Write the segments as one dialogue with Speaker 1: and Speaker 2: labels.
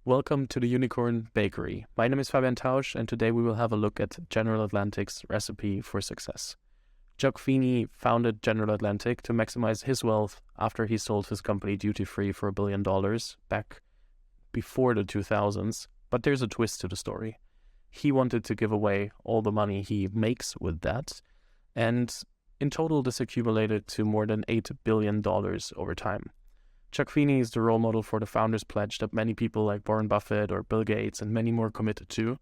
Speaker 1: Welcome to the Unicorn Bakery. My name is Fabian Tausch, and today we will have a look at General Atlantic's recipe for success. Chuck Feeney founded General Atlantic to maximize his wealth after he sold his company duty-free for $1 billion back before the 2000s. But there's a twist to the story. He wanted to give away all the money he makes with that, and in total this accumulated to more than $8 billion over time. Chuck Feeney is the role model for the Founders Pledge that many people like Warren Buffett or Bill Gates and many more committed to.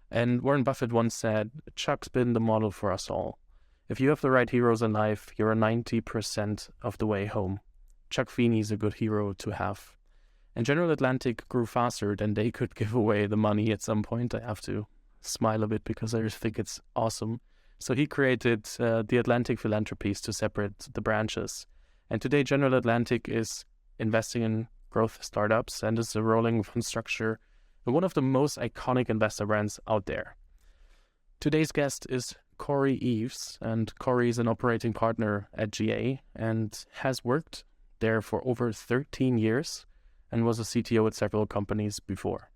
Speaker 1: And Warren Buffett once said, "Chuck's been the model for us all. If you have the right heroes in life, you're 90% of the way home. Chuck Feeney is a good hero to have." And General Atlantic grew faster than they could give away the money at some point. I have to smile a bit because I just think it's awesome. So he created the Atlantic Philanthropies to separate the branches. And today General Atlantic is investing in growth startups and is a rolling fund structure and one of the most iconic investor brands out there. Today's guest is Cory Eaves, and Cory is an operating partner at GA and has worked there for over 13 years and was a CTO at several companies before.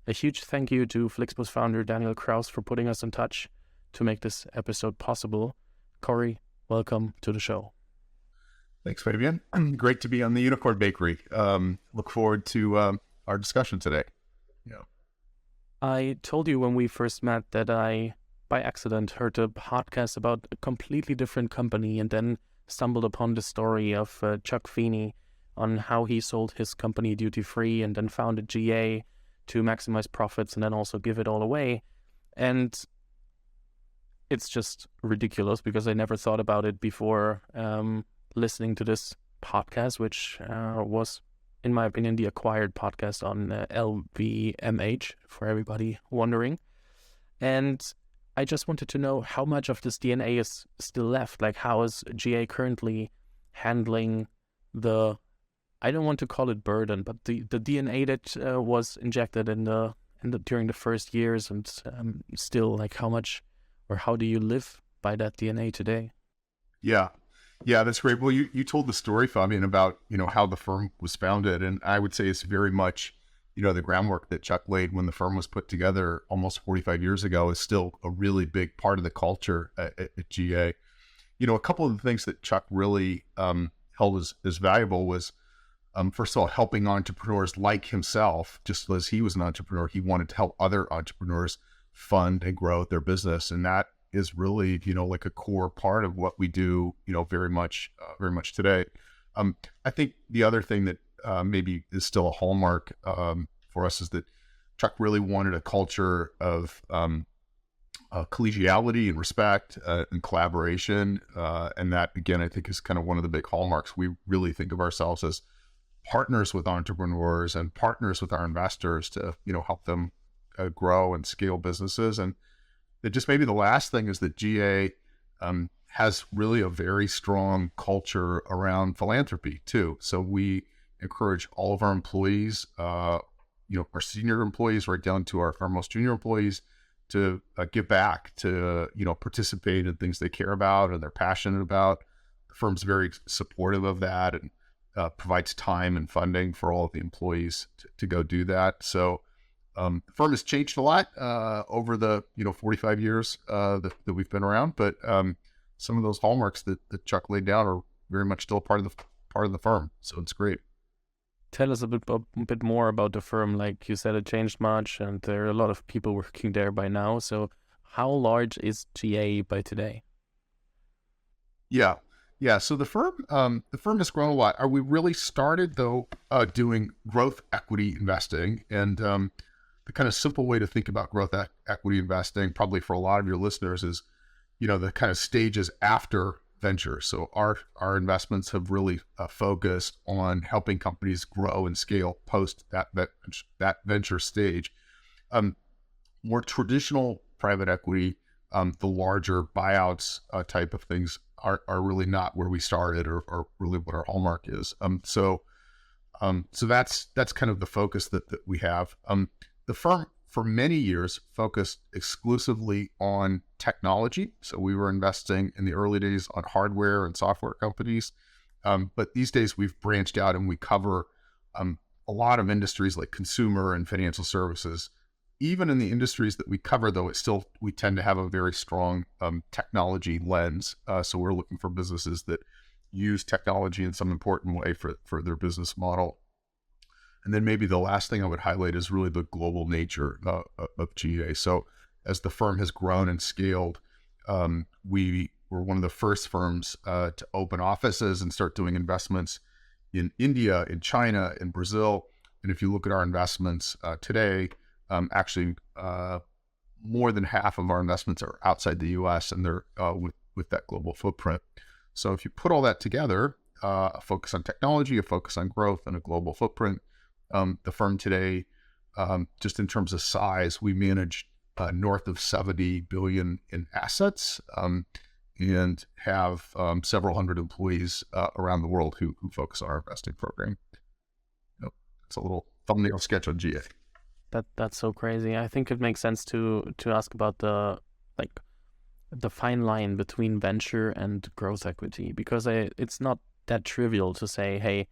Speaker 1: A huge thank you to Flixbus founder Daniel Kraus for putting us in touch to make this episode possible. Cory, welcome to the show.
Speaker 2: Thanks, Fabian. Great to be on the Unicorn Bakery. Look forward to our discussion today. Yeah.
Speaker 1: I told you when we first met that I, by accident, heard a podcast about a completely different company and then stumbled upon the story of Chuck Feeney on how he sold his company duty-free and then founded GA to maximize profits and then also give it all away. And it's just ridiculous because I never thought about it before listening to this podcast, which was, in my opinion, the acquired podcast on LVMH, for everybody wondering. And I just wanted to know how much of this DNA is still left. Like, how is GA currently handling the, I don't want to call it burden, but the DNA that was injected during the first years, and still, like, how much or how do you live by that DNA today?
Speaker 2: Yeah, that's great. Well, you told the story, Fabian, about, how the firm was founded. And I would say it's very much, the groundwork that Chuck laid when the firm was put together almost 45 years ago is still a really big part of the culture at GA. A couple of the things that Chuck really held as valuable was, first of all, helping entrepreneurs like himself. Just as he was an entrepreneur, he wanted to help other entrepreneurs fund and grow their business. And that is really, like a core part of what we do, very much today. I think the other thing that maybe is still a hallmark for us is that Chuck really wanted a culture of collegiality and respect and collaboration. And that, again, I think is kind of one of the big hallmarks. We really think of ourselves as partners with entrepreneurs and partners with our investors to, help them grow and scale businesses. And just maybe the last thing is that GA has really a very strong culture around philanthropy too. So we encourage all of our employees, our senior employees right down to our most junior employees to give back, to, participate in things they care about and they're passionate about. The firm's very supportive of that and provides time and funding for all of the employees to go do that. So the firm has changed a lot over the 45 years that we've been around, but some of those hallmarks that Chuck laid down are very much still part of the firm. So it's great.
Speaker 1: Tell us a bit more about the firm. Like you said, it changed much, and there are a lot of people working there by now. So how large is GA by today?
Speaker 2: Yeah. So the firm has grown a lot. We really started though doing growth equity investing, and the kind of simple way to think about growth equity investing, probably for a lot of your listeners, is, the kind of stages after venture. So our investments have really focused on helping companies grow and scale post that venture stage. More traditional private equity, the larger buyouts type of things are really not where we started or really what our hallmark is. So that's kind of the focus that we have. The firm for many years focused exclusively on technology. So we were investing in the early days on hardware and software companies. But these days we've branched out and we cover a lot of industries like consumer and financial services. Even in the industries that we cover, though, we tend to have a very strong technology lens. So we're looking for businesses that use technology in some important way for their business model. And then maybe the last thing I would highlight is really the global nature of GA. So as the firm has grown and scaled, we were one of the first firms to open offices and start doing investments in India, in China, in Brazil. And if you look at our investments today, actually more than half of our investments are outside the US, and they're with that global footprint. So if you put all that together, a focus on technology, a focus on growth, and a global footprint, the firm today, just in terms of size, we manage north of 70 billion in assets, and have several hundred employees around the world who focus on our investing program. It's a little thumbnail sketch on GA.
Speaker 1: That's so crazy. I think it makes sense to ask about the fine line between venture and growth equity, because it's not that trivial to say, hey,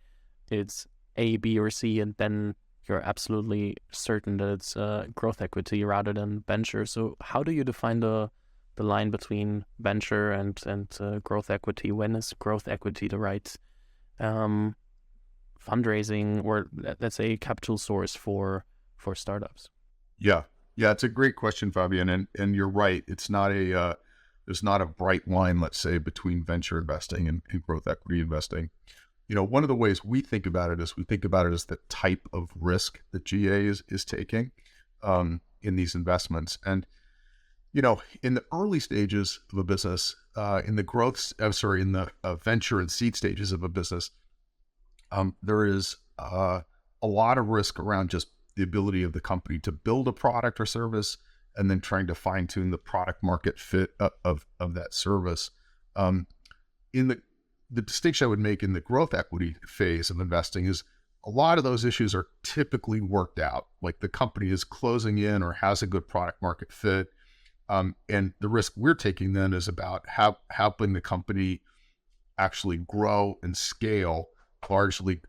Speaker 1: it's A, B, or C, and then you're absolutely certain that it's growth equity rather than venture. So how do you define the line between venture and growth equity? When is growth equity the right fundraising, or let's say capital source for startups?
Speaker 2: Yeah, it's a great question, Fabian, and you're right. It's not there's not a bright line, let's say, between venture investing and growth equity investing. One of the ways we think about it is the type of risk that GA is taking in these investments. And in the early stages of a business, in the venture and seed stages of a business, there is a lot of risk around just the ability of the company to build a product or service, and then trying to fine tune the product market fit of that service. The distinction I would make in the growth equity phase of investing is a lot of those issues are typically worked out. Like the company is closing in or has a good product market fit. And the risk we're taking then is about helping the company actually grow and scale, largely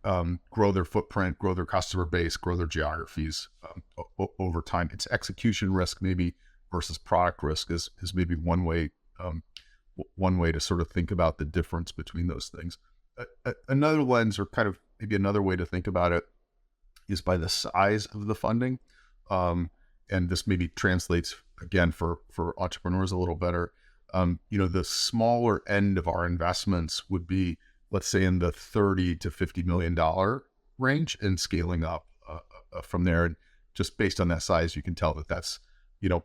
Speaker 2: grow their footprint, grow their customer base, grow their geographies over time. It's execution risk maybe versus product risk is maybe one way to sort of think about the difference between those things. Another lens, or kind of maybe another way to think about it, is by the size of the funding. And this maybe translates again for entrepreneurs a little better. The smaller end of our investments would be, let's say, in the $30 to $50 million range, and scaling up from there. And just based on that size, you can tell that that's,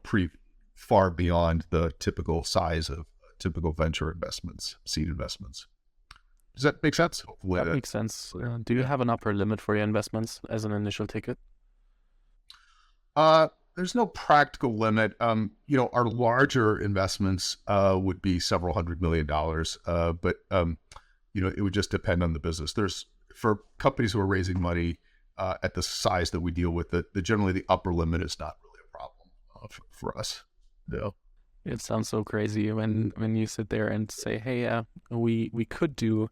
Speaker 2: pretty far beyond the typical size of typical venture investments, seed investments. Does that make sense?
Speaker 1: That makes sense. Do you have an upper limit for your investments as an initial ticket?
Speaker 2: There's no practical limit. Our larger investments would be several $100 million, but it would just depend on the business. For companies who are raising money at the size that we deal with, generally the upper limit is not really a problem for us. Yeah.
Speaker 1: It sounds so crazy when you sit there and say, hey, we could do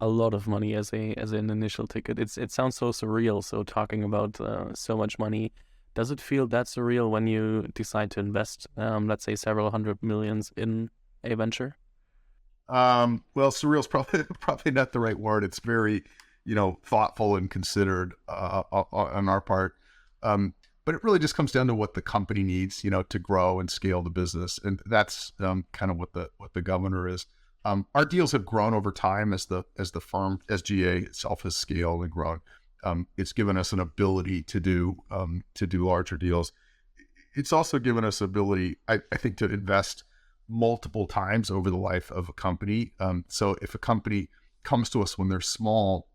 Speaker 1: a lot of money as an initial ticket. It sounds so surreal. So talking about so much money, does it feel that surreal when you decide to invest, let's say, several hundred millions in a venture?
Speaker 2: Well, surreal is probably not the right word. It's very, thoughtful and considered on our part. But it really just comes down to what the company needs, to grow and scale the business, and that's kind of what the governor is. Our deals have grown over time as the firm, as GA itself has scaled and grown. It's given us an ability to do larger deals. It's also given us ability, I think, to invest multiple times over the life of a company. So if a company comes to us when they're small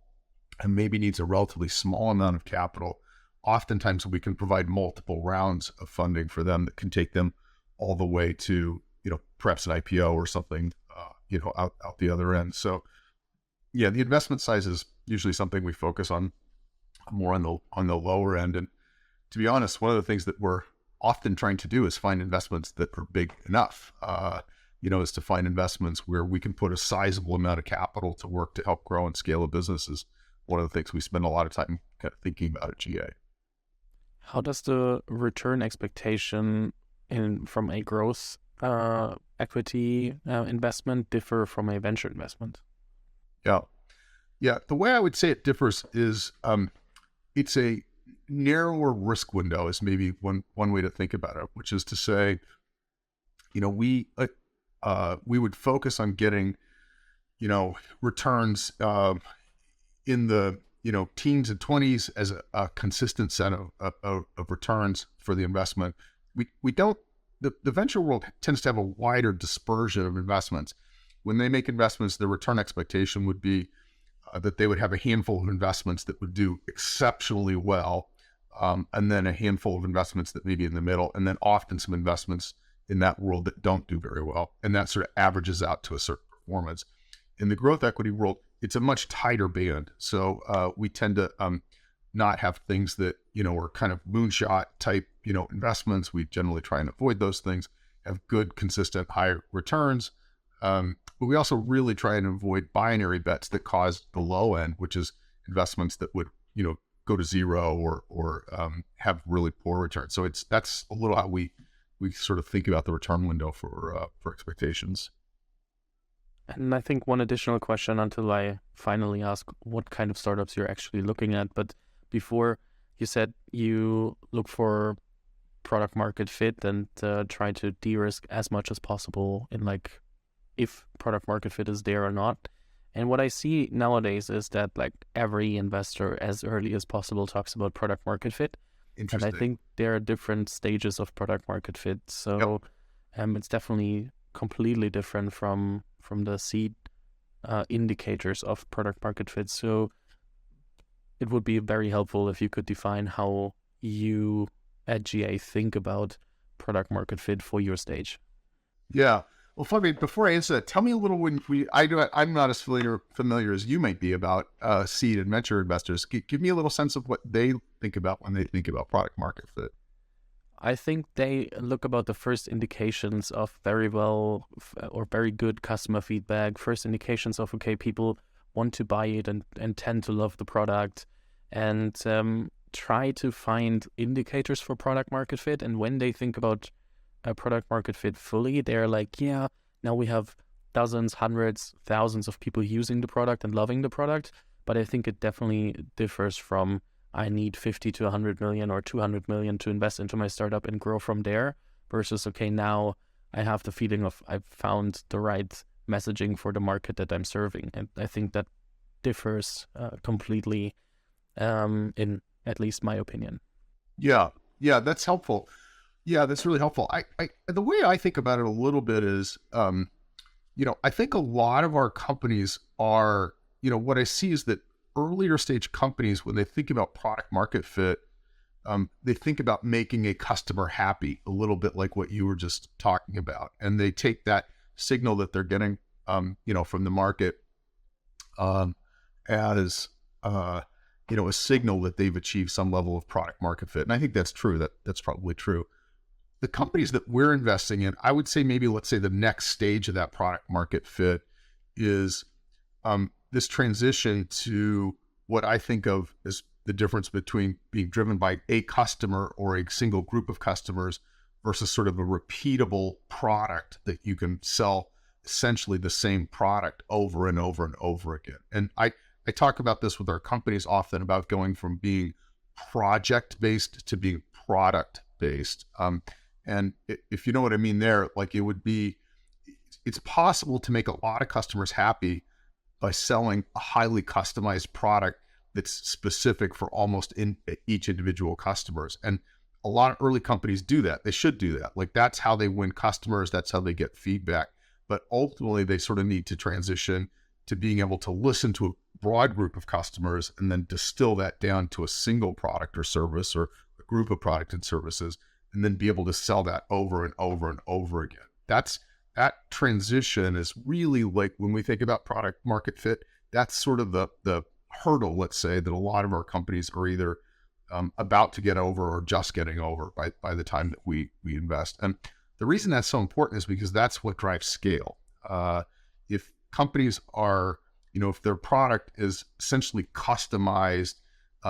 Speaker 2: and maybe needs a relatively small amount of capital, oftentimes we can provide multiple rounds of funding for them that can take them all the way to, perhaps an IPO or something, out the other end. So yeah, the investment size is usually something we focus on more on the lower end. And to be honest, one of the things that we're often trying to do is find investments that are big enough, is to find investments where we can put a sizable amount of capital to work to help grow and scale a business. Is one of the things we spend a lot of time kind of thinking about a GA.
Speaker 1: How does the return expectation from a growth equity investment differ from a venture investment?
Speaker 2: Yeah. The way I would say it differs is it's a narrower risk window is maybe one way to think about it, which is to say, we would focus on getting, returns in the teens and 20s as a consistent set of returns for the investment. We don't. The venture world tends to have a wider dispersion of investments. When they make investments, the return expectation would be that they would have a handful of investments that would do exceptionally well, and then a handful of investments that may be in the middle, and then often some investments in that world that don't do very well. And that sort of averages out to a certain performance. In the growth equity world, it's a much tighter band. So we tend to not have things that, are kind of moonshot type, investments. We generally try and avoid those things, have good, consistent, high returns. But we also really try and avoid binary bets that cause the low end, which is investments that would, go to zero or have really poor returns. So that's a little how we sort of think about the return window for expectations.
Speaker 1: And I think one additional question until I finally ask what kind of startups you're actually looking at. But before, you said you look for product market fit and try to de-risk as much as possible in if product market fit is there or not. And what I see nowadays is that every investor as early as possible talks about product market fit. And I think there are different stages of product market fit. So it's definitely completely different from the seed indicators of product market fit. So it would be very helpful if you could define how you at GA think about product market fit for your stage.
Speaker 2: Yeah. Well, Fabian, before I answer that, tell me a little I'm not as familiar as you might be about seed and venture investors. Give me a little sense of what they think about when they think about product market fit.
Speaker 1: I think they look about the first indications of very well or very good customer feedback, first indications of, okay, people want to buy it and tend to love the product, and try to find indicators for product market fit. And when they think about a product market fit fully, they're like, yeah, now we have dozens, hundreds, thousands of people using the product and loving the product. But I think it definitely differs from, I need 50 to 100 million or 200 million to invest into my startup and grow from there, versus, okay, now I have the feeling of I've found the right messaging for the market that I'm serving. And I think that differs completely in at least my opinion.
Speaker 2: Yeah, that's helpful. Yeah, that's really helpful. I the way I think about it a little bit is, I think a lot of our companies are, what I see is that earlier stage companies, when they think about product market fit, they think about making a customer happy, a little bit like what you were just talking about. And they take that signal that they're getting, from the market as, a signal that they've achieved some level of product market fit. And I think that's true. That's probably true. The companies that we're investing in, I would say let's say the next stage of that product market fit is this transition to what I think of as the difference between being driven by a customer or a single group of customers versus sort of a repeatable product that you can sell essentially the same product over and over and over again. And I talk about this with our companies often about going from being project-based to being product-based. And if you know what I mean there, it's possible to make a lot of customers happy by selling a highly customized product that's specific for almost each individual customers. And a lot of early companies do that. They should do that. That's how they win customers. That's how they get feedback. But ultimately, they sort of need to transition to being able to listen to a broad group of customers and then distill that down to a single product or service or a group of product and services, and then be able to sell that over and over and over again. That transition is really when we think about product market fit, that's sort of the hurdle, let's say, that a lot of our companies are either about to get over or just getting over by the time that we invest. And the reason that's so important is because that's what drives scale. If companies are, if their product is essentially customized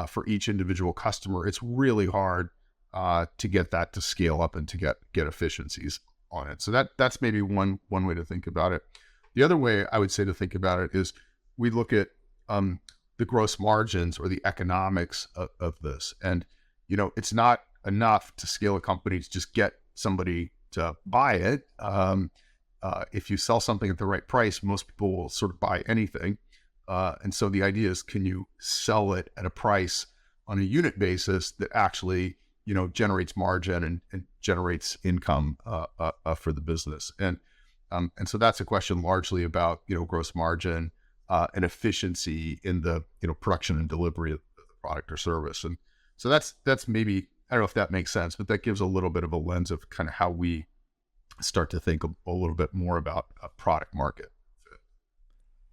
Speaker 2: for each individual customer, it's really hard to get that to scale up and to get efficiencies on it. So that's maybe one way to think about it. The other way I would say to think about it is we look at the gross margins or the economics of this. And, it's not enough to scale a company to just get somebody to buy it. If you sell something at the right price, most people will sort of buy anything. And so the idea is, can you sell it at a price on a unit basis that actually, generates margin and generates income for the business? And so that's a question largely about, gross margin and efficiency in the, production and delivery of the product or service. And so that's maybe, I don't know if that makes sense, but that gives a little bit of a lens of kind of how we start to think a little bit more about a product market.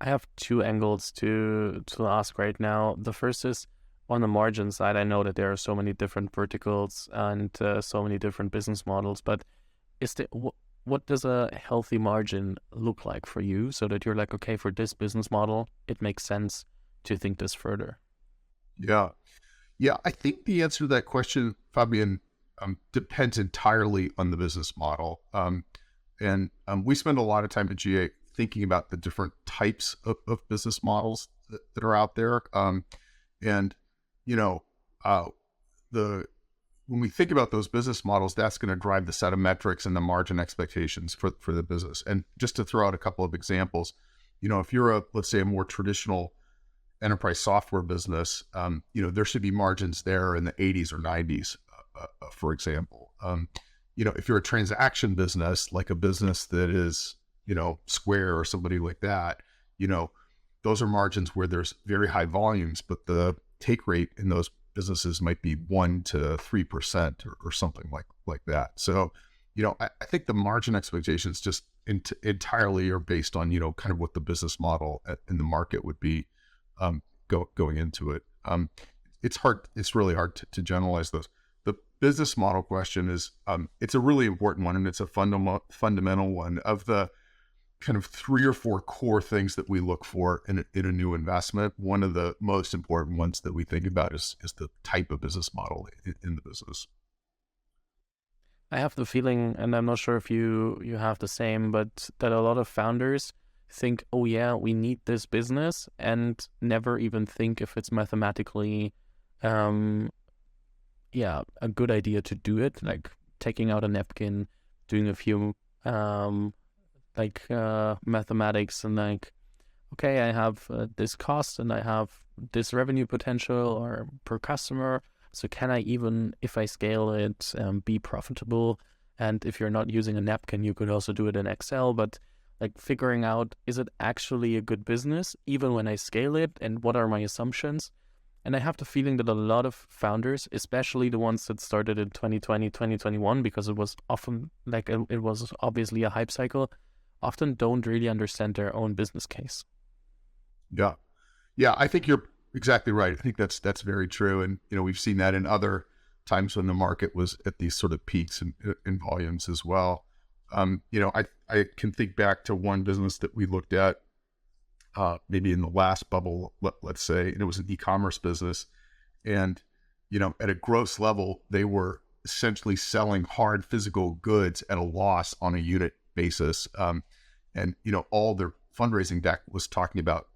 Speaker 1: I have two angles to ask right now. The first is on the margin side. I know that there are so many different verticals and so many different business models, but what does a healthy margin look like for you, so that you're like, okay, for this business model, it makes sense to think this further?
Speaker 2: Yeah, I think the answer to that question, Fabian, depends entirely on the business model. And we spend a lot of time at GA thinking about the different types of business models that are out there. When we think about those business models, that's going to drive the set of metrics and the margin expectations for the business. And just to throw out a couple of examples, if you're let's say a more traditional enterprise software business, there should be margins there in the 80s or 90s, for example. If you're a transaction business, like a business that is, Square or somebody like that, those are margins where there's very high volumes, but the take rate in those businesses might be 1% to 3% or something like that. So, I think the margin expectations just entirely are based on, kind of what the business model in the market would be going into it. It's really hard to generalize those. The business model question is, it's a really important one, and it's a fundamental one. Of the kind of 3 or 4 core things that we look for in a new investment, one of the most important ones that we think about is the type of business model in the business.
Speaker 1: I have the feeling, and I'm not sure if you have the same, but that a lot of founders think, oh yeah, we need this business, and never even think if it's mathematically a good idea to do it, like taking out a napkin, doing a few mathematics, and like, okay, I have this cost and I have this revenue potential or per customer. So can I even, if I scale it, be profitable? And if you're not using a napkin, you could also do it in Excel, but like figuring out, is it actually a good business, even when I scale it, and what are my assumptions? And I have the feeling that a lot of founders, especially the ones that started in 2020, 2021, because it was often like, it was obviously a hype cycle, often don't really understand their own business case.
Speaker 2: Yeah, I think you're exactly right. I think that's very true. And, we've seen that in other times when the market was at these sort of peaks in volumes as well. I can think back to one business that we looked at maybe in the last bubble, let's say, and it was an e-commerce business. And, at a gross level, they were essentially selling hard physical goods at a loss on a unit basis. And, all their fundraising deck was talking about,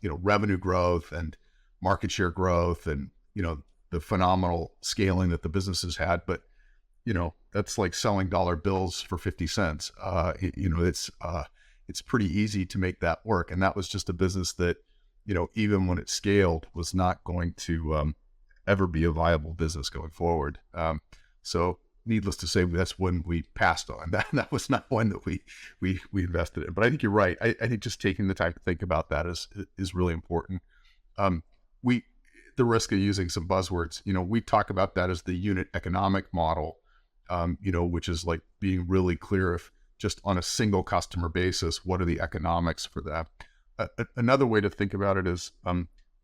Speaker 2: revenue growth and market share growth and, the phenomenal scaling that the businesses had. But, that's like selling dollar bills for 50 cents. It's pretty easy to make that work. And that was just a business that, even when it scaled, was not going to ever be a viable business going forward. So needless to say, that's when we passed on. That was not one that we invested in. But I think you're right. I think just taking the time to think about that is really important. The risk of using some buzzwords, we talk about that as the unit economic model, which is like being really clear if just on a single customer basis, what are the economics for that? Another way to think about it is,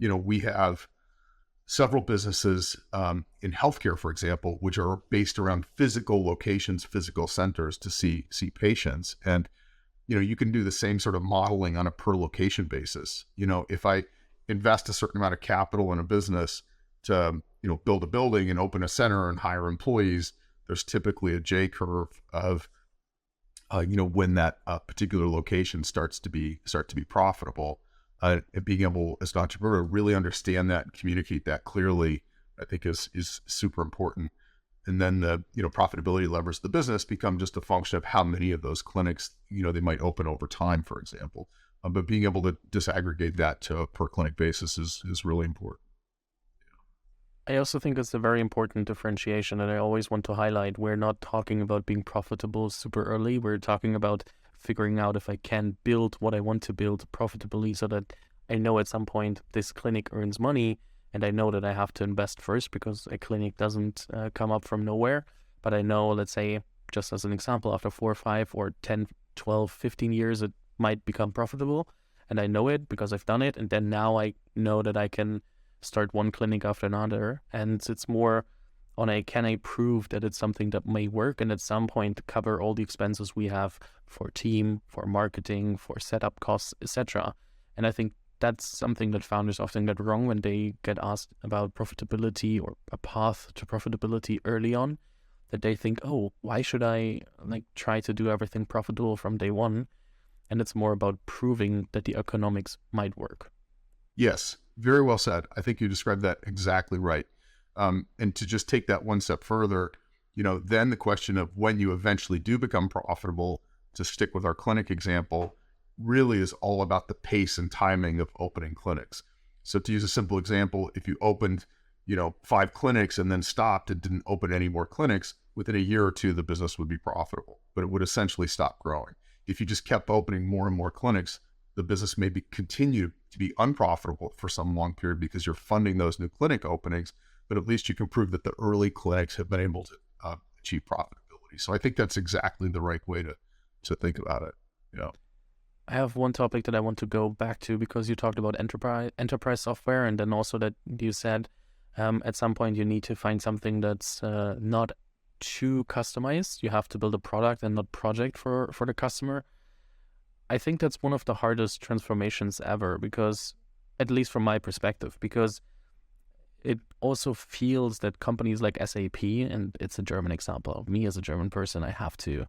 Speaker 2: we have several businesses in healthcare, for example, which are based around physical locations, physical centers to see patients. And, you can do the same sort of modeling on a per location basis. If I invest a certain amount of capital in a business, to, build a building and open a center and hire employees, there's typically a J curve of, when that particular location starts to be profitable. And being able as an entrepreneur to really understand that and communicate that clearly, I think is super important. And then the, profitability levers of the business become just a function of how many of those clinics, they might open over time, for example. But being able to disaggregate that to a per clinic basis is really important.
Speaker 1: I also think it's a very important differentiation, and I always want to highlight, we're not talking about being profitable super early. We're talking about figuring out if I can build what I want to build profitably, so that I know at some point this clinic earns money, and I know that I have to invest first, because a clinic doesn't come up from nowhere. But I know, let's say, just as an example, after 4 or 5 or 10, 12, 15 years, it might become profitable. And I know it because I've done it. And then now I know that I can start one clinic after another. And it's more on can I prove that it's something that may work, and at some point cover all the expenses we have for team, for marketing, for setup costs, etc. And I think that's something that founders often get wrong when they get asked about profitability or a path to profitability early on, that they think, oh, why should I try to do everything profitable from day one? And it's more about proving that the economics might work.
Speaker 2: Yes, very well said. I think you described that exactly right. And to just take that one step further, then the question of when you eventually do become profitable, to stick with our clinic example, really is all about the pace and timing of opening clinics. So to use a simple example, if you opened, 5 clinics and then stopped and didn't open any more clinics, within a year or two, the business would be profitable, but it would essentially stop growing. If you just kept opening more and more clinics, the business may continue to be unprofitable for some long period because you're funding those new clinic openings, but at least you can prove that the early clinics have been able to achieve profitability. So I think that's exactly the right way to think about it. Yeah.
Speaker 1: I have one topic that I want to go back to, because you talked about enterprise software, and then also that you said at some point you need to find something that's not too customized. You have to build a product and not project for the customer. I think that's one of the hardest transformations ever, because, at least from my perspective, because it also feels that companies like SAP, and it's a German example, me as a German person, I have to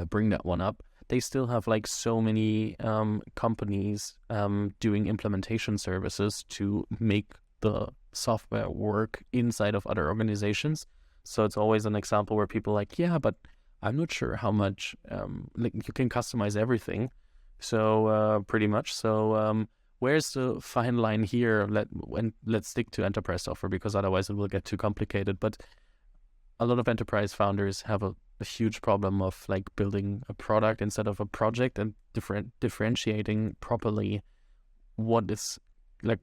Speaker 1: bring that one up. They still have so many companies doing implementation services to make the software work inside of other organizations. So it's always an example where people are like, yeah, but I'm not sure how much you can customize everything. So pretty much. So where's the fine line here? Let's stick to enterprise software, because otherwise it will get too complicated. But a lot of enterprise founders have a huge problem of building a product instead of a project, and differentiating properly what is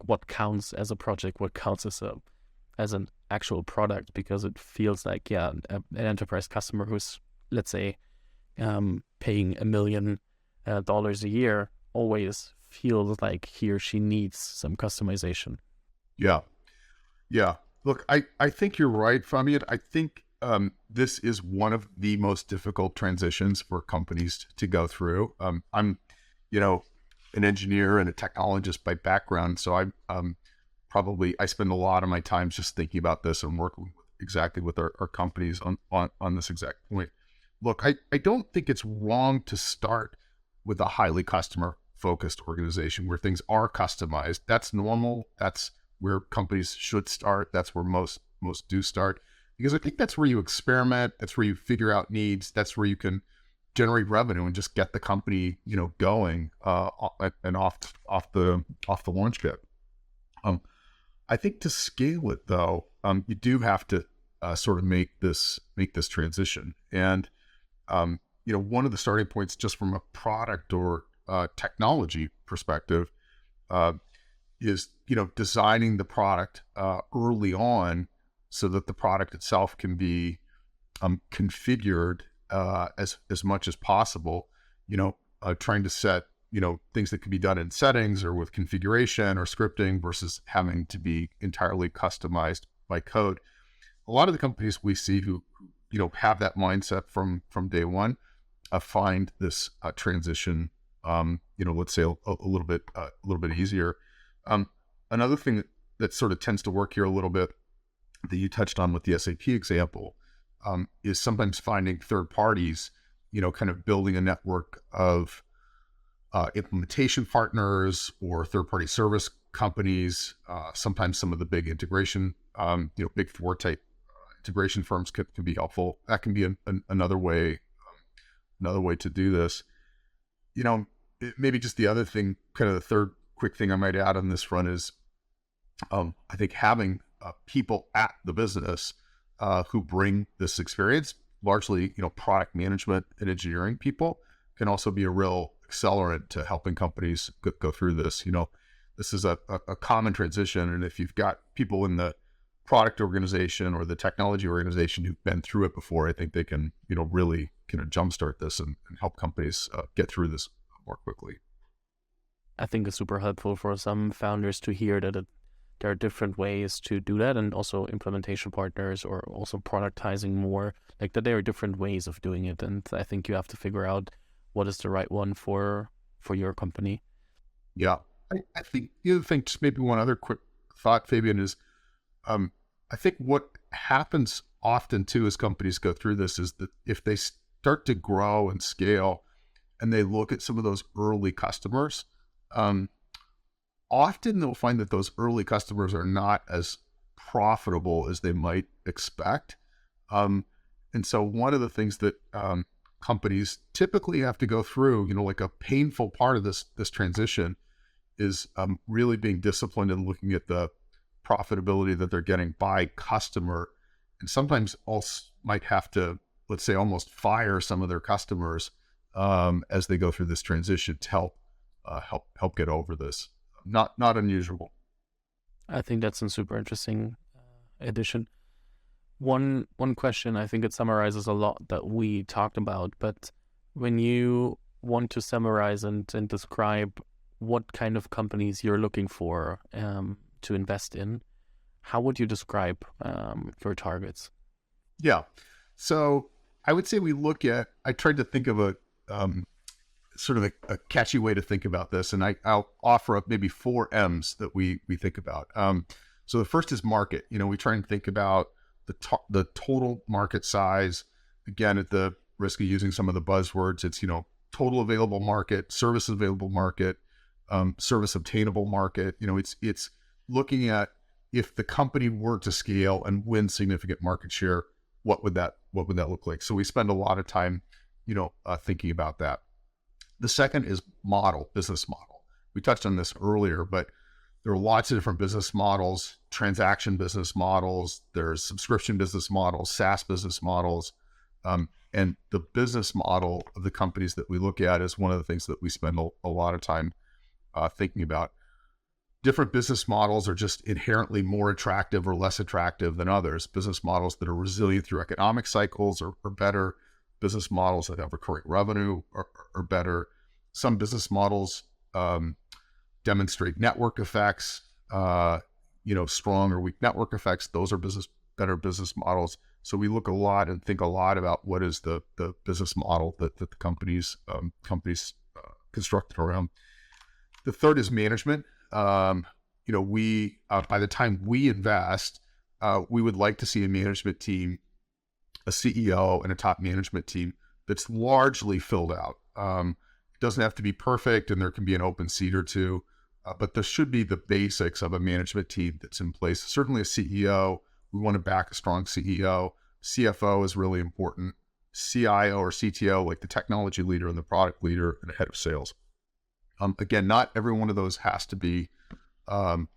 Speaker 1: what counts as a project, what counts as an actual product, because it feels like an enterprise customer who's, let's say, paying $1 million a year always feels like he or she needs some customization.
Speaker 2: Yeah. Look, I think you're right, Fabian. I think this is one of the most difficult transitions for companies to go through. I'm, an engineer and a technologist by background, so I spend a lot of my time just thinking about this and working exactly with our companies on this exact point. Look, I don't think it's wrong to start with a highly customer-focused organization where things are customized. That's normal. That's where companies should start. That's where most do start, because I think that's where you experiment. That's where you figure out needs. That's where you can generate revenue and just get the company, going and off the launch pad. I think to scale it, though, you do have to sort of make this transition. And one of the starting points, just from a product or technology perspective, is designing the product early on so that the product itself can be configured as much as possible. Trying to set things that can be done in settings or with configuration or scripting versus having to be entirely customized by code. A lot of the companies we see who have that mindset from day one find this transition let's say a little bit easier. Another thing that sort of tends to work here a little bit that you touched on with the SAP example, is sometimes finding third parties, kind of building a network of implementation partners or third-party service companies. Sometimes some of the big integration, big four type integration firms can be helpful. That can be another way to do this. Maybe just the other thing, kind of the third quick thing I might add on this front is, I think having people at the business who bring this experience, largely, product management and engineering people, can also be a real accelerant to helping companies go through this. This is a common transition, and if you've got people in the product organization or the technology organization who've been through it before, I think they can, really kind of jumpstart this and help companies get through this more quickly.
Speaker 1: I think it's super helpful for some founders to hear that there are different ways to do that, and also implementation partners or also productizing more, like that there are different ways of doing it. And I think you have to figure out what is the right one for your company.
Speaker 2: Yeah. I think the other thing, just maybe one other quick thought, Fabian, is I think what happens often too as companies go through this is that if they start to grow and scale and they look at some of those early customers, often they'll find that those early customers are not as profitable as they might expect. And so one of the things that companies typically have to go through, like a painful part of this transition, is really being disciplined and looking at the profitability that they're getting by customer. And sometimes also might have to, let's say, almost fire some of their customers as they go through this transition to help get over this. Not unusual.
Speaker 1: I think that's a super interesting addition. One question, I think it summarizes a lot that we talked about, but when you want to summarize and describe what kind of companies you're looking for to invest in, how would you describe your targets?
Speaker 2: Yeah. So I would say I tried to think of a sort of a catchy way to think about this, and I'll offer up maybe 4 M's that we think about. So the first is market. We try and think about the total market size. Again, at the risk of using some of the buzzwords, it's total available market, service available market, service obtainable market. It's looking at, if the company were to scale and win significant market share, what would that look like? So we spend a lot of time, thinking about that. The second is business model. We touched on this earlier, but there are lots of different business models, transaction business models, there's subscription business models, SaaS business models, and the business model of the companies that we look at is one of the things that we spend a lot of time thinking about. Different business models are just inherently more attractive or less attractive than others. Business models that are resilient through economic cycles are better. Business models that have recurring revenue are better. Some business models demonstrate network effects, strong or weak network effects. Those are better business models. So we look a lot and think a lot about what is the business model that the companies constructed around. The third is management. We by the time we invest, we would like to see a management team, a CEO, and a top management team that's largely filled out. It doesn't have to be perfect, and there can be an open seat or two, but there should be the basics of a management team that's in place. Certainly a CEO, we want to back a strong CEO. CFO is really important. CIO or CTO, like the technology leader and the product leader and the head of sales. Again, not every one of those has to be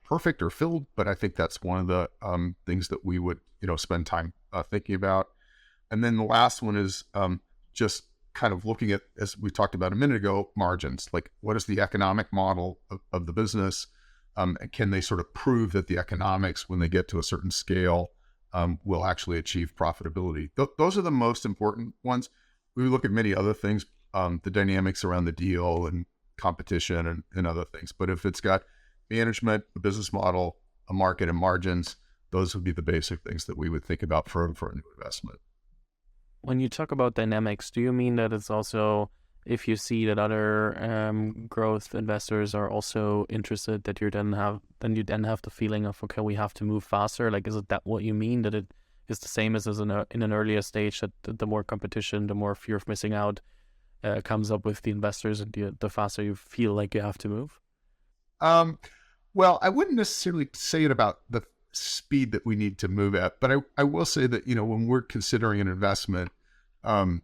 Speaker 2: perfect or filled, but I think that's one of the things that we would, spend time thinking about. And then the last one is just kind of looking at, as we talked about a minute ago, margins. Like, what is the economic model of the business? And can they sort of prove that the economics, when they get to a certain scale, will actually achieve profitability? Those are the most important ones. We look at many other things, the dynamics around the deal and competition and other things. But if it's got management, a business model, a market, and margins, those would be the basic things that we would think about for a new investment.
Speaker 1: When you talk about dynamics, do you mean that it's also if you see that other growth investors are also interested, that you then have the feeling of, okay, we have to move faster. Like, is it that what you mean, that it is the same as in an earlier stage, that the more competition, the more fear of missing out comes up with the investors, and the faster you feel like you have to move?
Speaker 2: Well, I wouldn't necessarily say it about the speed that we need to move at, but I will say that, when we're considering an investment, the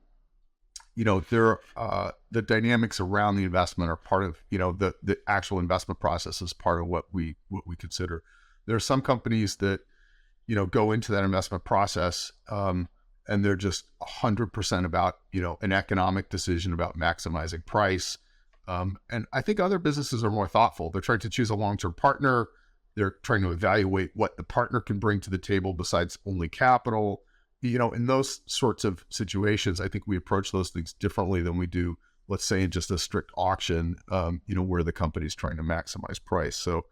Speaker 2: dynamics around the investment are part of, the actual investment process is part of what we consider. There are some companies that, go into that investment process, and they're just 100% about, an economic decision about maximizing price. And I think other businesses are more thoughtful. They're trying to choose a long-term partner. They're trying to evaluate what the partner can bring to the table besides only capital. In those sorts of situations, I think we approach those things differently than we do, let's say, in just a strict auction, where the company's trying to maximize price. So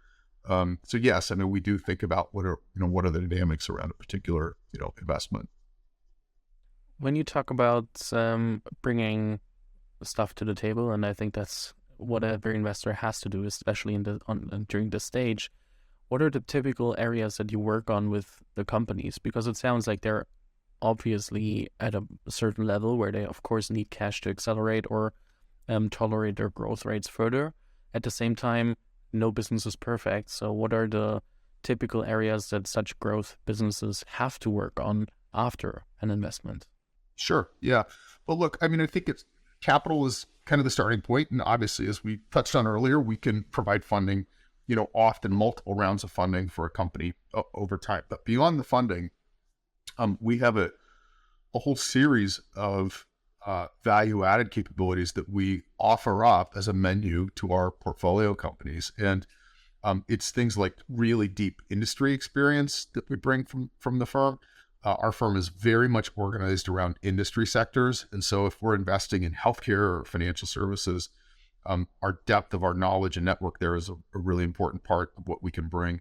Speaker 2: yes, I mean, we do think about what are the dynamics around a particular, investment.
Speaker 1: When you talk about bringing stuff to the table, and I think that's what every investor has to do, especially during this stage, what are the typical areas that you work on with the companies? Because it sounds like they're obviously at a certain level where they, of course, need cash to accelerate or tolerate their growth rates further. At the same time, no business is perfect. So what are the typical areas that such growth businesses have to work on after an investment?
Speaker 2: Sure. Yeah. Well, look, I mean, I think capital is kind of the starting point. And obviously, as we touched on earlier, we can provide funding, often multiple rounds of funding for a company over time. But beyond the funding, we have a whole series of value-added capabilities that we offer up as a menu to our portfolio companies. And it's things like really deep industry experience that we bring from the firm. Our firm is very much organized around industry sectors. And so if we're investing in healthcare or financial services, our depth of our knowledge and network there is a really important part of what we can bring.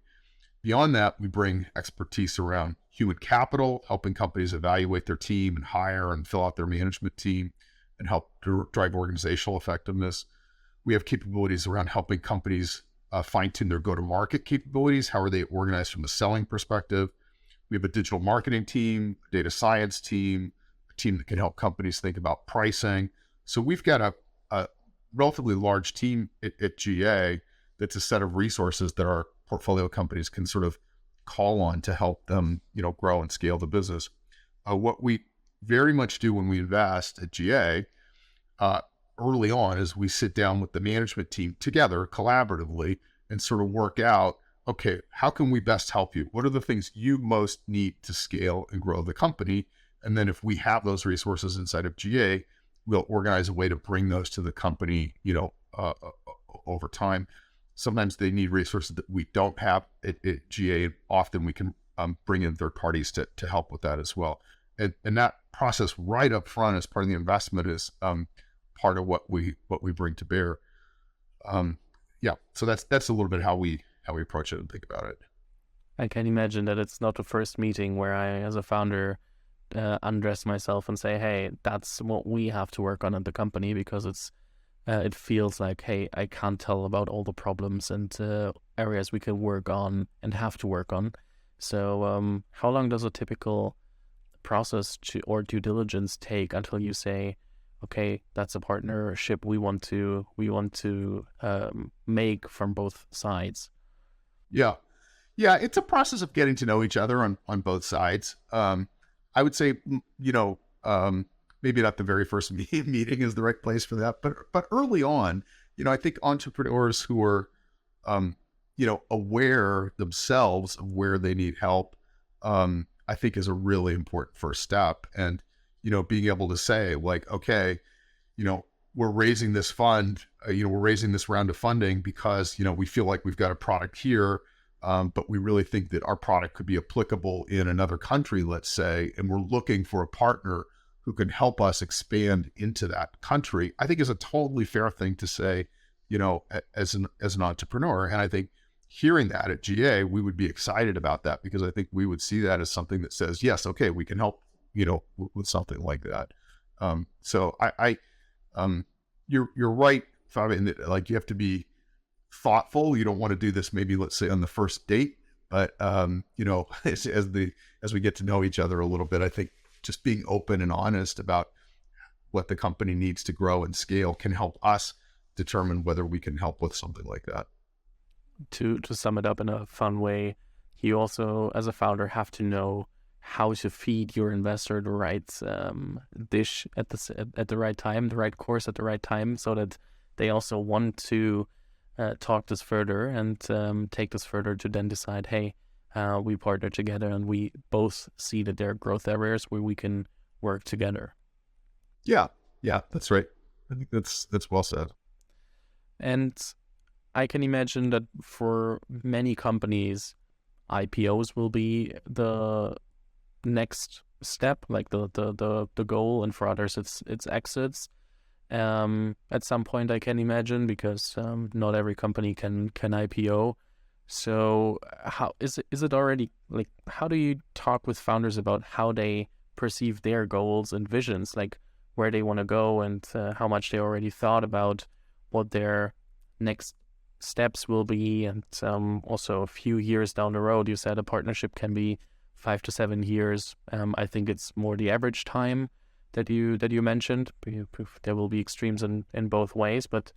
Speaker 2: Beyond that, we bring expertise around human capital, helping companies evaluate their team and hire and fill out their management team and help drive organizational effectiveness. We have capabilities around helping companies fine-tune their go-to-market capabilities. How are they organized from a selling perspective? We have a digital marketing team, a data science team, a team that can help companies think about pricing. So we've got a relatively large team at GA that's a set of resources that our portfolio companies can sort of call on to help them, grow and scale the business. What we very much do when we invest at GA early on is we sit down with the management team together collaboratively and sort of work out, okay, how can we best help you? What are the things you most need to scale and grow the company? And then if we have those resources inside of GA, we'll organize a way to bring those to the company, over time. Sometimes they need resources that we don't have at GA. Often we can bring in third parties to help with that as well. And that process right up front as part of the investment is part of what we bring to bear. So that's a little bit how we approach it and think about it.
Speaker 1: I can imagine that it's not the first meeting where I, as a founder, undress myself and say, hey, that's what we have to work on at the company, because it feels like, hey, I can't tell about all the problems and areas we can work on and have to work on. So how long does a typical process or due diligence take until you say, okay, that's a partnership we want to make from both sides?
Speaker 2: Yeah, it's a process of getting to know each other on both sides. I would say, maybe not the very first meeting is the right place for that, but early on, I think entrepreneurs who are, aware themselves of where they need help, I think is a really important first step. And, being able to say, like, okay, we're raising this fund, we're raising this round of funding because, we feel like we've got a product here, but we really think that our product could be applicable in another country, let's say, and we're looking for a partner who can help us expand into that country. I think is a totally fair thing to say, as an entrepreneur. And I think hearing that at GA, we would be excited about that, because I think we would see that as something that says, yes, okay, we can help, with something like that. So I you're right, Fabian, that like you have to be thoughtful. You don't want to do this maybe, let's say, on the first date, but as we get to know each other a little bit, I think just being open and honest about what the company needs to grow and scale can help us determine whether we can help with something like that.
Speaker 1: To sum it up in a fun way, you also, as a founder, have to know how to feed your investor the right dish at the right time, the right course at the right time, so that they also want to talk this further and take this further to then decide, hey, we partner together and we both see that there are growth areas where we can work together.
Speaker 2: Yeah, that's right. I think that's well said.
Speaker 1: And I can imagine that for many companies, IPOs will be the next step, like the goal, and for others it's exits. At some point, I can imagine, because not every company can IPO. So how is it already, like, how do you talk with founders about how they perceive their goals and visions, like where they want to go, and how much they already thought about what their next steps will be, and also a few years down the road? You said a partnership can be 5 to 7 years. I think it's more the average time that you mentioned. There will be extremes in both ways, but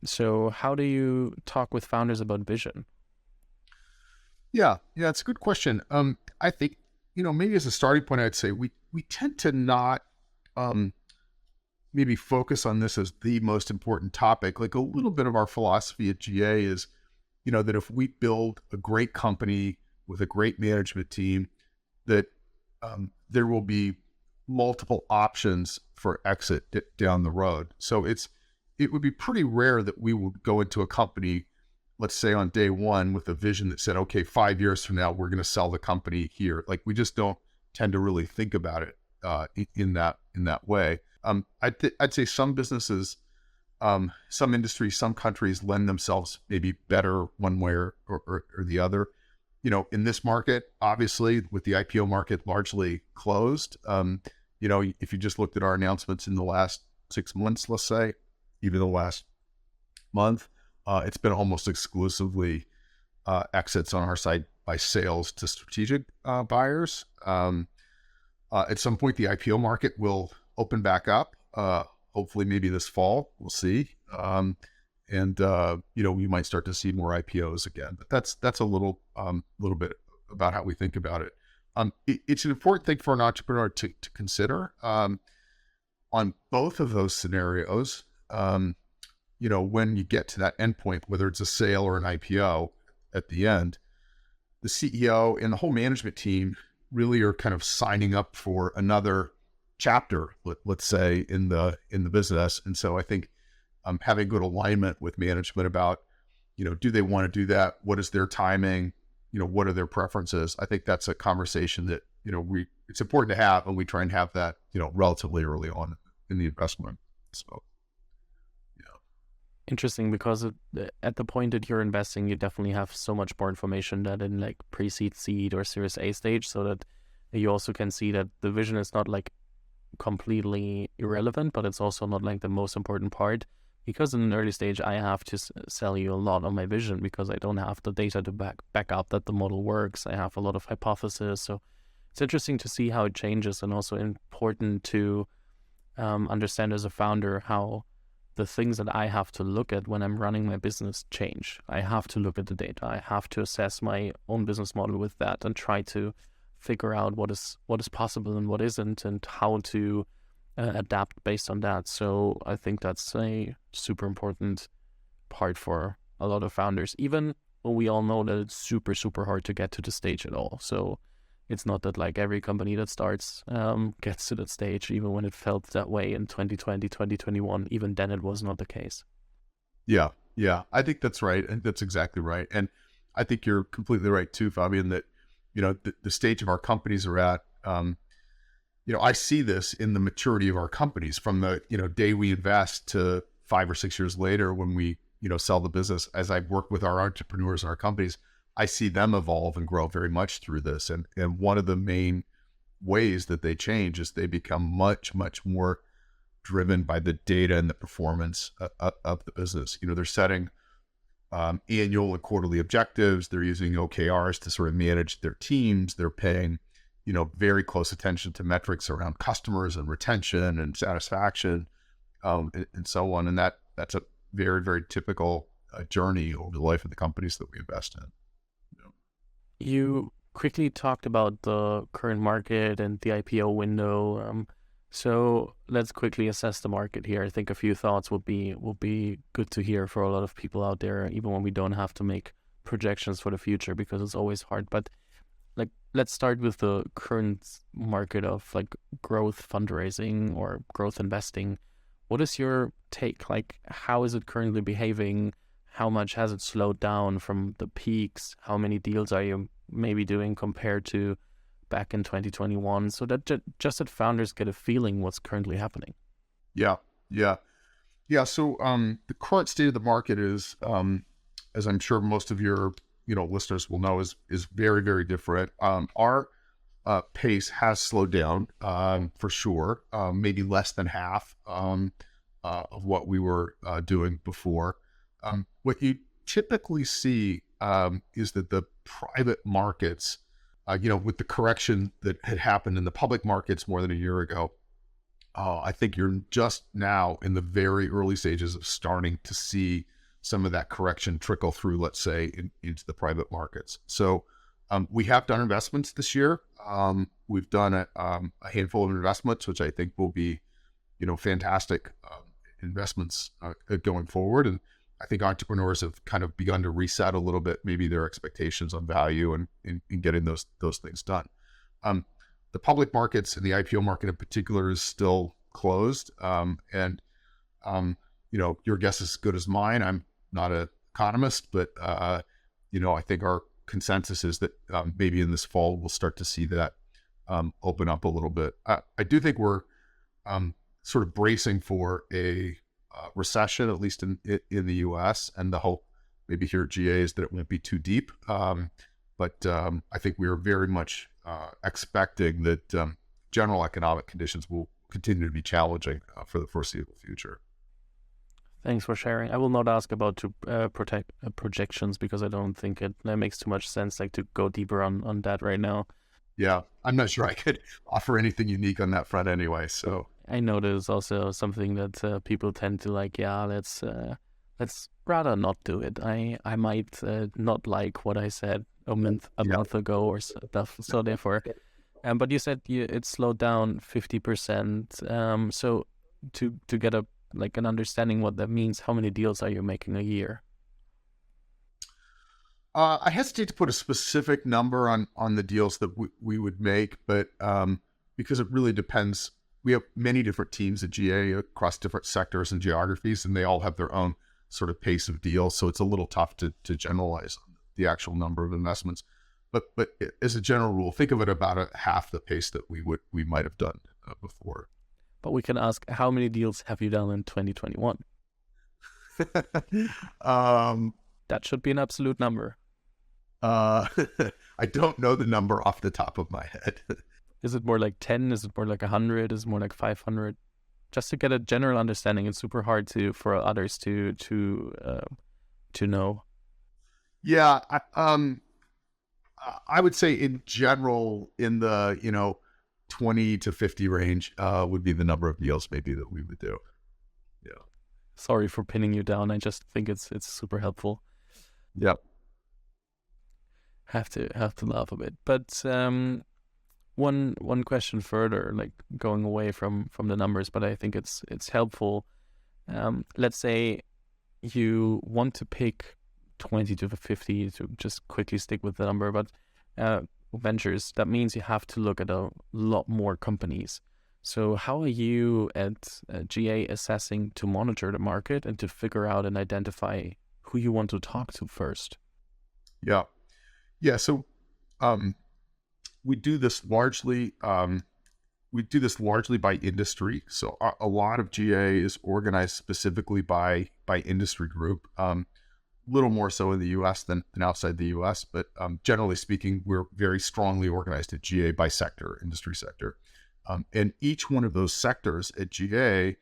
Speaker 1: so how do you talk with founders about vision?
Speaker 2: Yeah, it's a good question. I think, maybe as a starting point, I'd say we tend to not maybe focus on this as the most important topic. Like, a little bit of our philosophy at GA is, that if we build a great company with a great management team, that there will be multiple options for exit down the road. So it would be pretty rare that we would go into a company, let's say on day one, with a vision that said, okay, 5 years from now, we're going to sell the company here. Like, we just don't tend to really think about it in that way. I'd say some businesses, some industries, some countries lend themselves maybe better one way or the other. In this market, obviously, with the IPO market largely closed, if you just looked at our announcements in the last 6 months, let's say, even the last month, it's been almost exclusively exits on our side by sales to strategic buyers. At some point, the IPO market will open back up. Hopefully, maybe this fall. We'll see. We might start to see more IPOs again. But that's a little bit about how we think about it. It's an important thing for an entrepreneur to consider on both of those scenarios. When you get to that endpoint, whether it's a sale or an IPO at the end, the CEO and the whole management team really are kind of signing up for another chapter, let's say, in the business. And so I think having good alignment with management about, do they want to do that? What is their timing? What are their preferences? I think that's a conversation that, it's important to have, and we try and have that, relatively early on in the investment. So, yeah.
Speaker 1: Interesting, because at the point that you're investing, you definitely have so much more information than in like pre-seed, seed, or Series A stage, so that you also can see that the vision is not like completely irrelevant, but it's also not like the most important part. Because in an early stage, I have to sell you a lot on my vision, because I don't have the data to back up that the model works. I have a lot of hypotheses. So it's interesting to see how it changes, and also important to understand as a founder how the things that I have to look at when I'm running my business change. I have to look at the data. I have to assess my own business model with that and try to figure out what is possible and what isn't, and how to adapt based on that. So I think that's a super important part for a lot of founders, even when we all know that it's super, super hard to get to the stage at all. So it's not that like every company that starts gets to that stage, even when it felt that way in 2020, 2021, even then it was not the case.
Speaker 2: Yeah. I think that's right. And that's exactly right. And I think you're completely right too, Fabian, that, the stage of our companies are at, I see this in the maturity of our companies from the, day we invest to 5 or 6 years later when we, sell the business. As I work with our entrepreneurs and our companies, I see them evolve and grow very much through this. And one of the main ways that they change is they become much, much more driven by the data and the performance of the business. They're setting annual and quarterly objectives. They're using OKRs to sort of manage their teams. They're paying, very close attention to metrics around customers and retention and satisfaction, and so on. And that's a very, very typical journey over the life of the companies that we invest in.
Speaker 1: You quickly talked about the current market and the IPO window. So let's quickly assess the market here. I think a few thoughts will be good to hear for a lot of people out there, even when we don't have to make projections for the future, because it's always hard. But let's start with the current market of growth fundraising or growth investing. What is your take? How is it currently behaving? How much has it slowed down from the peaks? How many deals are you maybe doing compared to back in 2021? So that just that founders get a feeling what's currently happening.
Speaker 2: Yeah. So the current state of the market is, as I'm sure most of your listeners will know, is very, very different. Our pace has slowed down for sure, maybe less than half of what we were doing before. What you typically see is that the private markets, with the correction that had happened in the public markets more than a year ago, I think you're just now in the very early stages of starting to see some of that correction trickle through, let's say, into the private markets. So we have done investments this year. We've done a handful of investments, which I think will be, fantastic investments going forward. And I think entrepreneurs have kind of begun to reset a little bit, maybe their expectations on value and in getting those things done. The public markets and the IPO market in particular is still closed. Your guess is as good as mine. I'm not an economist, but, I think our consensus is that maybe in this fall, we'll start to see that open up a little bit. I do think we're sort of bracing for a recession, at least in the U.S., and the hope maybe here at GA is that it won't be too deep. But I think we are very much expecting that general economic conditions will continue to be challenging for the foreseeable future.
Speaker 1: Thanks for sharing. I will not ask about projections because I don't think that makes too much sense to go deeper on that right now.
Speaker 2: Yeah, I'm not sure I could offer anything unique on that front anyway. So
Speaker 1: I know there's also something that people tend to let's rather not do it. I might not like what I said a month ago or stuff. So therefore, but you said it slowed down 50%. So to get an understanding what that means, how many deals are you making a year?
Speaker 2: I hesitate to put a specific number on the deals that we would make, but because it really depends. We have many different teams at GA across different sectors and geographies, and they all have their own sort of pace of deals. So it's a little tough to generalize the actual number of investments. But as a general rule, think of it about half the pace that we might have done before.
Speaker 1: But we can ask, how many deals have you done in 2021? That should be an absolute number.
Speaker 2: I don't know the number off the top of my head.
Speaker 1: Is it more like 10? Is it more like 100? Is it more like 500? Just to get a general understanding. It's super hard for others to know.
Speaker 2: Yeah, I would say in general, in the 20 to 50 range would be the number of deals maybe that we would do. Yeah.
Speaker 1: Sorry for pinning you down. I just think it's super helpful.
Speaker 2: Yep.
Speaker 1: Have to laugh a bit. But one question further, going away from the numbers, but I think it's helpful. Let's say you want to pick 20 to 50 to just quickly stick with the number, but ventures, that means you have to look at a lot more companies. So how are you at GA assessing to monitor the market and to figure out and identify who you want to talk to first?
Speaker 2: Yeah. So we do this largely. We do this largely by industry. So a lot of GA is organized specifically by industry group. Little more so in the U.S. than outside the U.S., but generally speaking, we're very strongly organized at GA by sector, industry sector. And each one of those sectors at GA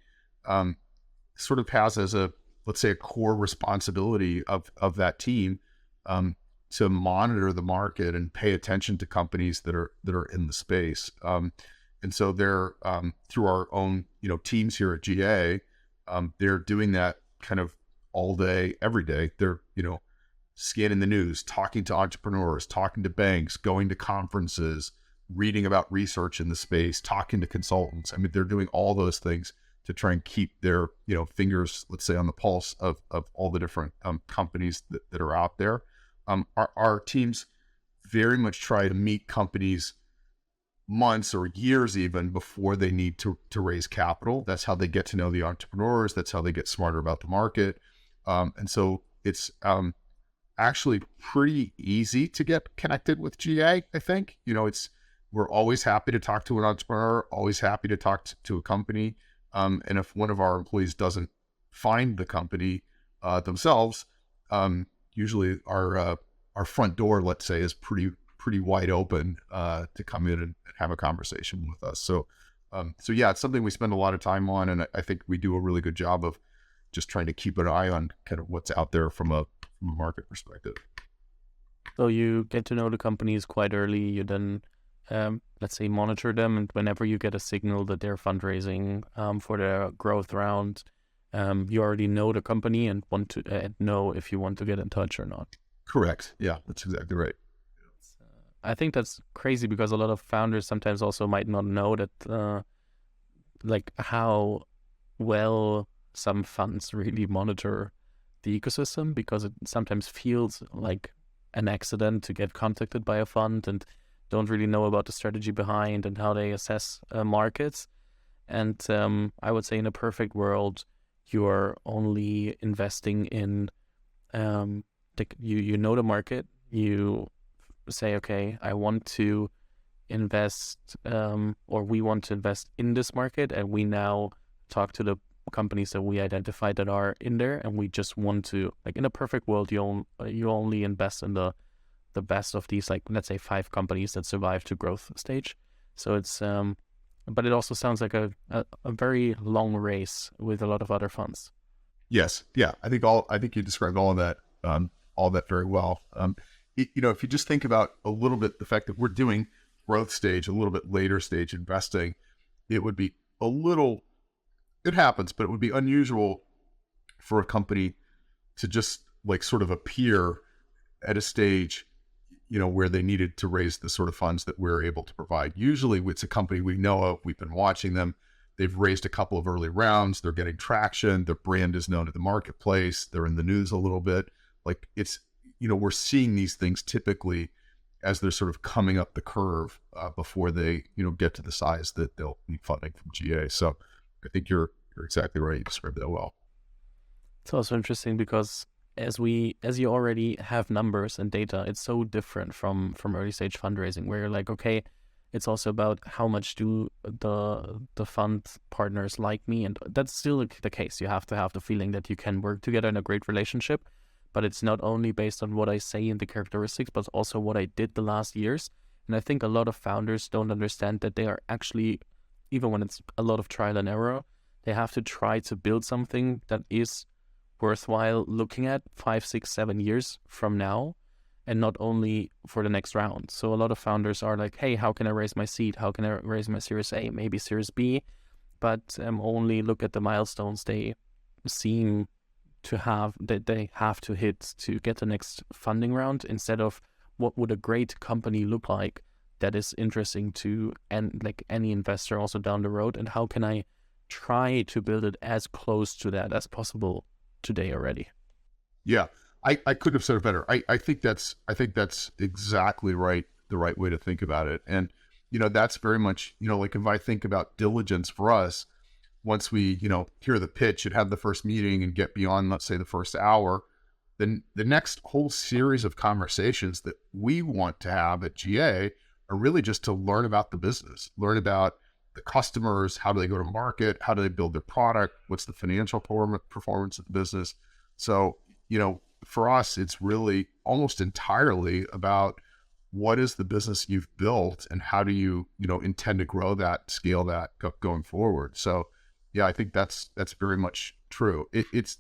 Speaker 2: sort of has as a, let's say, a core responsibility of that team, to monitor the market and pay attention to companies that are in the space. And so they're, through our own, teams here at GA, they're doing that kind of all day, every day. They're, scanning the news, talking to entrepreneurs, talking to banks, going to conferences, reading about research in the space, talking to consultants. I mean, they're doing all those things to try and keep their, fingers, let's say, on the pulse of all the different companies that are out there. Our teams very much try to meet companies months or years even before they need to raise capital. That's how they get to know the entrepreneurs. That's how they get smarter about the market. And so it's actually pretty easy to get connected with GA, I think. We're always happy to talk to an entrepreneur, always happy to talk to a company. And if one of our employees doesn't find the company themselves, usually our front door, let's say, is pretty wide open to come in and have a conversation with us. So yeah, it's something we spend a lot of time on, and I think we do a really good job of just trying to keep an eye on kind of what's out there from a market perspective.
Speaker 1: So you get to know the companies quite early. You then, let's say, monitor them, and whenever you get a signal that they're fundraising for their growth round, you already know the company and want to know if you want to get in touch or not.
Speaker 2: Correct. Yeah, that's exactly right.
Speaker 1: I think that's crazy because a lot of founders sometimes also might not know that, like, how well some funds really monitor the ecosystem, because it sometimes feels like an accident to get contacted by a fund and don't really know about the strategy behind and how they assess markets. And I would say in a perfect world, you're only investing in, you know the market, you say, okay, I want to invest, or we want to invest in this market, and we now talk to the companies that we identify that are in there, and we just want to, like, in a perfect world, you only invest in the best of these, like, let's say 5 companies that survive to growth stage. So it's but it also sounds like a very long race with a lot of other funds.
Speaker 2: Yes. Yeah. I think you described all of that very well. If you just think about a little bit the fact that we're doing growth stage, a little bit later stage investing, it would be it happens, but it would be unusual for a company to just like sort of appear at a stage, where they needed to raise the sort of funds that we're able to provide. Usually it's a company we know of, we've been watching them, they've raised a couple of early rounds, they're getting traction, their brand is known in the marketplace, they're in the news a little bit. Like it's, we're seeing these things typically as they're sort of coming up the curve before they, get to the size that they'll need funding from GA. So I think you're exactly right. You described that well.
Speaker 1: It's also interesting because as you already have numbers and data, it's so different from early stage fundraising, where you're like, okay, it's also about how much do the fund partners like me, and that's still the case. You have to have the feeling that you can work together in a great relationship, but it's not only based on what I say in the characteristics, but also what I did the last years. And I think a lot of founders don't understand that they are actually, even when it's a lot of trial and error, they have to try to build something that is worthwhile looking at 5, 6, 7 years from now, and not only for the next round. So a lot of founders are like, hey, how can I raise my seed? How can I raise my Series A? Maybe Series B, but only look at the milestones they seem to have, that they have to hit to get the next funding round, instead of what would a great company look like that is interesting to any investor also down the road, and how can I try to build it as close to that as possible today already.
Speaker 2: Yeah, I could have said it better. I think that's exactly right, the right way to think about it. And that's very much, like if I think about diligence for us, once we hear the pitch and have the first meeting and get beyond, let's say, the first hour, then the next whole series of conversations that we want to have at GA are really just to learn about the business, learn about the customers, how do they go to market, how do they build their product, what's the financial performance of the business. So, for us, it's really almost entirely about what is the business you've built and how do you, intend to grow that, scale that going forward. So, I think that's very much true. It's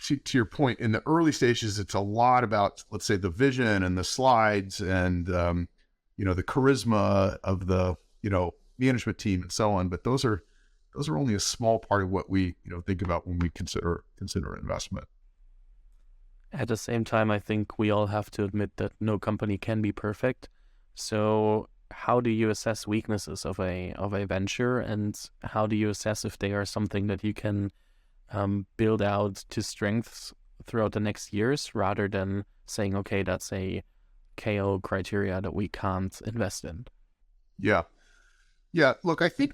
Speaker 2: to your point, in the early stages, it's a lot about, let's say, the vision and the slides and the charisma of the management team and so on. But those are only a small part of what we think about when we consider investment.
Speaker 1: At the same time, I think we all have to admit that no company can be perfect. So how do you assess weaknesses of a venture, and how do you assess if they are something that you can build out to strengths throughout the next years, rather than saying, okay, that's a KO criteria that we can't invest in?
Speaker 2: Yeah. Look, I think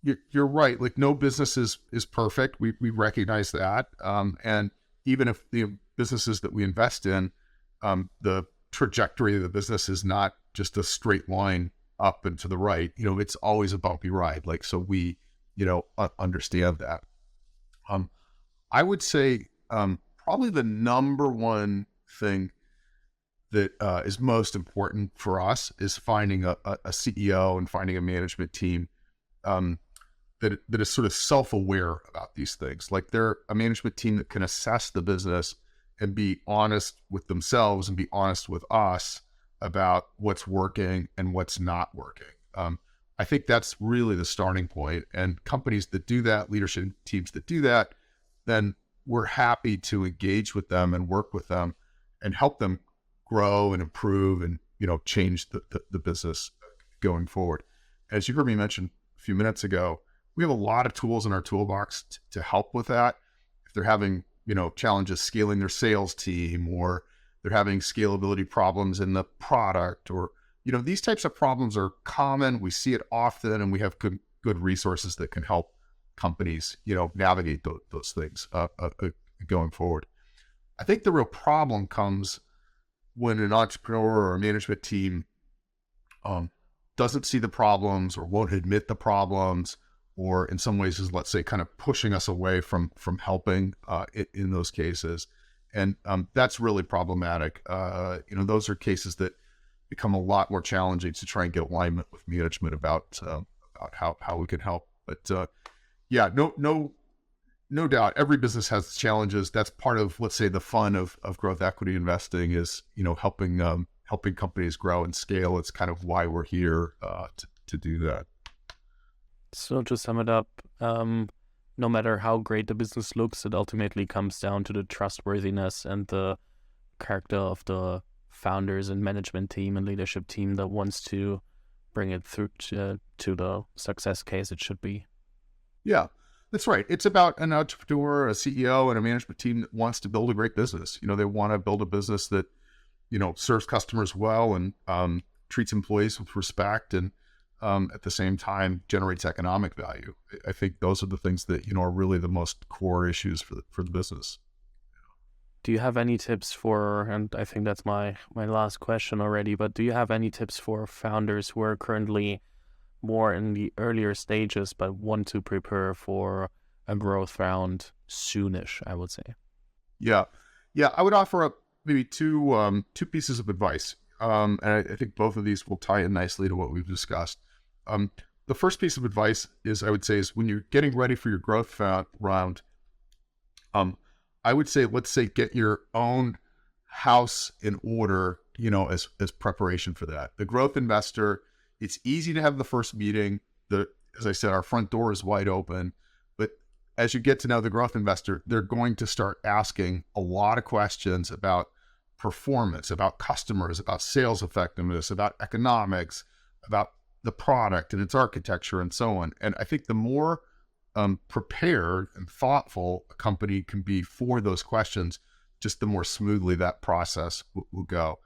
Speaker 2: you're right. Like, no business is perfect. We recognize that, and even if the businesses that we invest in, the trajectory of the business is not just a straight line up and to the right. It's always a bumpy ride. Like, so we, understand that. I would say probably the number one thing that is most important for us is finding a CEO and finding a management team that is sort of self-aware about these things. Like, they're a management team that can assess the business and be honest with themselves and be honest with us about what's working and what's not working. I think that's really the starting point. And companies that do that, leadership teams that do that, then we're happy to engage with them and work with them and help them grow and improve and change the business going forward. As you heard me mention a few minutes ago, we have a lot of tools in our toolbox to help with that. If they're having challenges scaling their sales team, or they're having scalability problems in the product, or these types of problems are common. We see it often, and we have good resources that can help companies navigate those things going forward. I think the real problem comes when an entrepreneur or a management team doesn't see the problems or won't admit the problems, or in some ways is, let's say, kind of pushing us away from helping in those cases. And that's really problematic. Those are cases that become a lot more challenging to try and get alignment with management about how we can help. But no doubt, every business has challenges. That's part of, let's say, the fun of growth equity investing is, helping companies grow and scale. It's kind of why we're here to do that.
Speaker 1: So to sum it up, no matter how great the business looks, it ultimately comes down to the trustworthiness and the character of the founders and management team and leadership team that wants to bring it through to the success case it should be.
Speaker 2: Yeah, that's right. It's about an entrepreneur, a CEO, and a management team that wants to build a great business. They want to build a business that, serves customers well and treats employees with respect, and at the same time generates economic value. I think those are the things that are really the most core issues for the business.
Speaker 1: Do you have any tips for, and I think that's my last question already, but do you have any tips for founders who are currently more in the earlier stages but want to prepare for a growth round soonish, I would say? Yeah,
Speaker 2: I would offer up maybe two pieces of advice. And I think both of these will tie in nicely to what we've discussed. The first piece of advice is, I would say, is when you're getting ready for your growth round, I would say, let's say, get your own house in order, as preparation for that. The growth investor, it's easy to have the first meeting. As I said, our front door is wide open. But as you get to know the growth investor, they're going to start asking a lot of questions about performance, about customers, about sales effectiveness, about economics, about the product and its architecture, and so on. And I think the more prepared and thoughtful a company can be for those questions, just the more smoothly that process will go.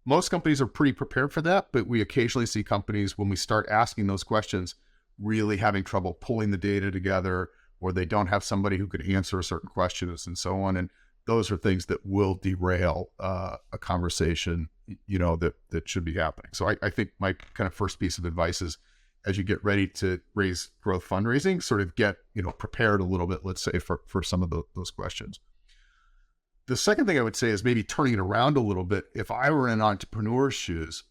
Speaker 2: Most companies are pretty prepared for that, but we occasionally see companies, when we start asking those questions, really having trouble pulling the data together, or they don't have somebody who could answer certain questions and so on. And those are things that will derail a conversation, that should be happening. So I think my kind of first piece of advice is, as you get ready to raise growth fundraising, sort of get, prepared a little bit, let's say, for some of those questions. The second thing I would say is maybe turning it around a little bit. If I were in an entrepreneur's shoes,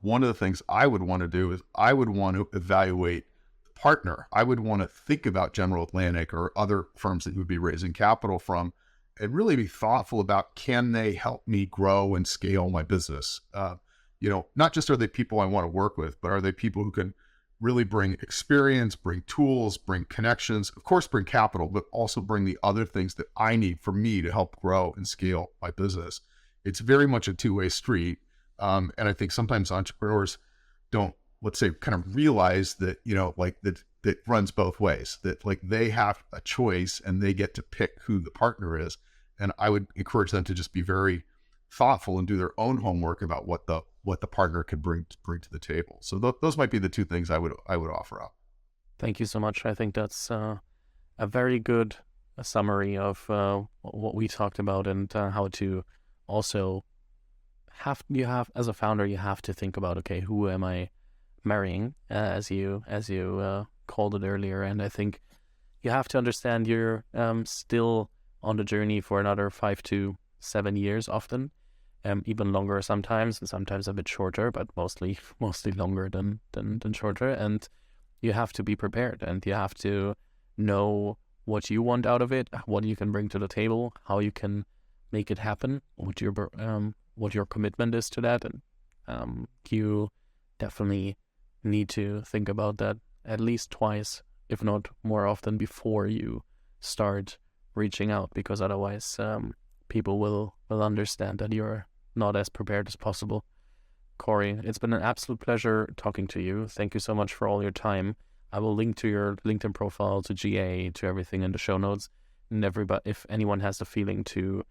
Speaker 2: one of the things I would want to do is I would want to evaluate the partner, I would want to think about General Atlantic or other firms that you would be raising capital from and really be thoughtful about, can they help me grow and scale my business? Not just are they people I want to work with, but are they people who can really bring experience, bring tools, bring connections, of course, bring capital, but also bring the other things that I need for me to help grow and scale my business. It's very much a two-way street. And I think sometimes entrepreneurs don't, let's say, kind of realize that, that runs both ways, that like they have a choice and they get to pick who the partner is. And I would encourage them to just be very thoughtful and do their own homework about what the partner could bring to the table. So those might be the two things I would offer up.
Speaker 1: Thank you so much. I think that's a very good summary of what we talked about, and how to also as a founder, you have to think about, okay, who am I marrying, as you called it earlier. And I think you have to understand you're still on the journey for another 5 to 7 years, often, even longer sometimes, and sometimes a bit shorter, but mostly longer than shorter. And you have to be prepared, and you have to know what you want out of it, what you can bring to the table, how you can make it happen, what your commitment is to that. And you definitely need to think about that at least twice, if not more often, before you start reaching out, because otherwise people will understand that you're not as prepared as possible. Cory, it's been an absolute pleasure talking to you. Thank you so much for all your time. I will link to your LinkedIn profile, to GA, to everything in the show notes. And if anyone has the feeling to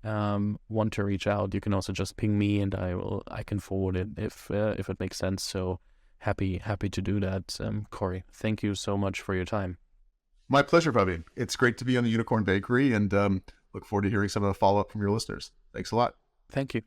Speaker 1: want to reach out, you can also just ping me, and I can forward it if it makes sense. So happy to do that. Cory, thank you so much for your time.
Speaker 2: My pleasure, Fabian. It's great to be on the Unicorn Bakery, and look forward to hearing some of the follow-up from your listeners. Thanks a lot.
Speaker 1: Thank you.